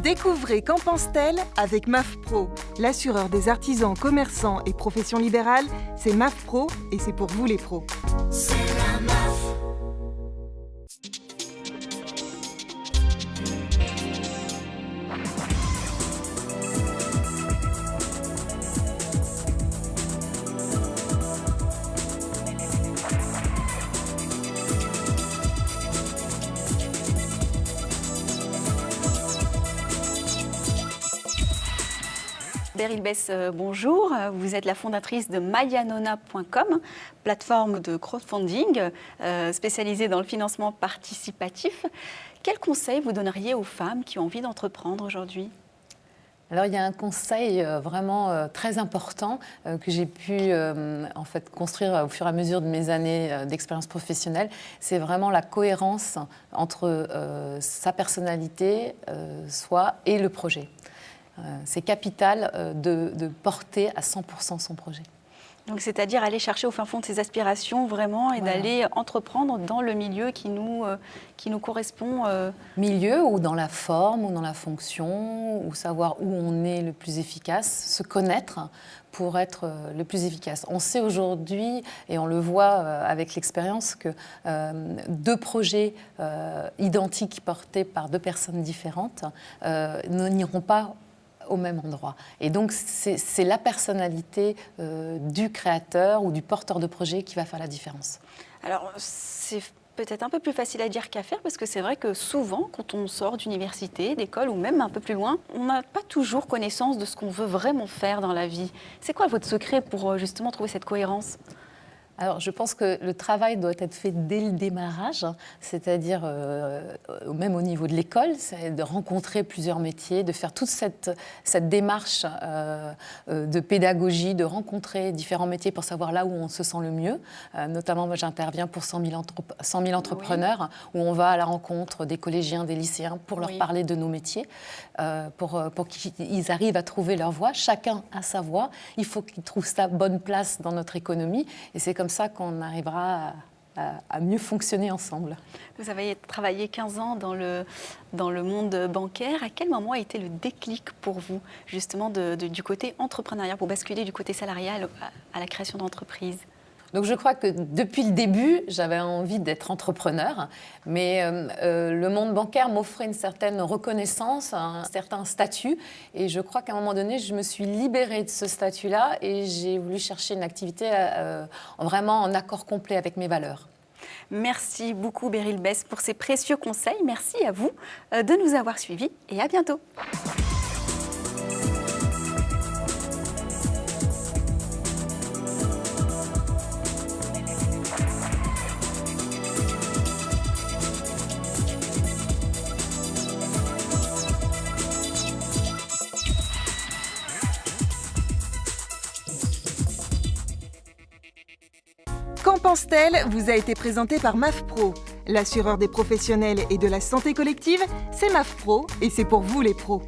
Découvrez Qu'en pense-t-elle avec MAF Pro. L'assureur des artisans, commerçants et professions libérales, c'est MAF Pro et c'est pour vous les pros. C'est la MAF. Beryl Bess, bonjour. Vous êtes la fondatrice de Mayanona.com, plateforme de crowdfunding spécialisée dans le financement participatif. Quels conseils vous donneriez aux femmes qui ont envie d'entreprendre aujourd'hui ? Alors, il y a un conseil vraiment très important que j'ai pu construire au fur et à mesure de mes années d'expérience professionnelle. C'est vraiment la cohérence entre sa personnalité, soi et le projet. C'est capital de porter à 100% son projet. Donc, c'est-à-dire aller chercher au fin fond de ses aspirations vraiment et d'aller entreprendre dans le milieu qui nous correspond. Milieu ou dans la forme ou dans la fonction, ou savoir où on est le plus efficace, se connaître pour être le plus efficace. On sait aujourd'hui, et on le voit avec l'expérience, que deux projets identiques portés par deux personnes différentes n'iront pas au même endroit. Et donc, c'est la personnalité du créateur ou du porteur de projet qui va faire la différence. Alors, c'est peut-être un peu plus facile à dire qu'à faire, parce que c'est vrai que souvent, quand on sort d'université, d'école ou même un peu plus loin, on n'a pas toujours connaissance de ce qu'on veut vraiment faire dans la vie. C'est quoi votre secret pour justement trouver cette cohérence ? Alors, je pense que le travail doit être fait dès le démarrage, c'est-à-dire même au niveau de l'école, c'est de rencontrer plusieurs métiers, de faire toute cette démarche de pédagogie, de rencontrer différents métiers pour savoir là où on se sent le mieux. Notamment, moi, j'interviens pour 100 000 entrepreneurs, où on va à la rencontre des collégiens, des lycéens, pour leur parler de nos métiers, pour qu'ils arrivent à trouver leur voie. Chacun a sa voie. Il faut qu'ils trouvent sa bonne place dans notre économie. Et c'est comme ça qu'on arrivera à mieux fonctionner ensemble. Vous avez travaillé 15 ans dans le monde bancaire. À quel moment a été le déclic pour vous, justement, du côté entrepreneuriat, pour basculer du côté salarial à la création d'entreprise ? Donc je crois que depuis le début, j'avais envie d'être entrepreneur, mais le monde bancaire m'offrait une certaine reconnaissance, un certain statut, et je crois qu'à un moment donné, je me suis libérée de ce statut-là et j'ai voulu chercher une activité vraiment en accord complet avec mes valeurs. Merci beaucoup Beryl Bess pour ces précieux conseils. Merci à vous de nous avoir suivis et à bientôt. Qu'en pense-t-elle vous a été présenté par MAF Pro. L'assureur des professionnels et de la santé collective, c'est MAF Pro et c'est pour vous les pros.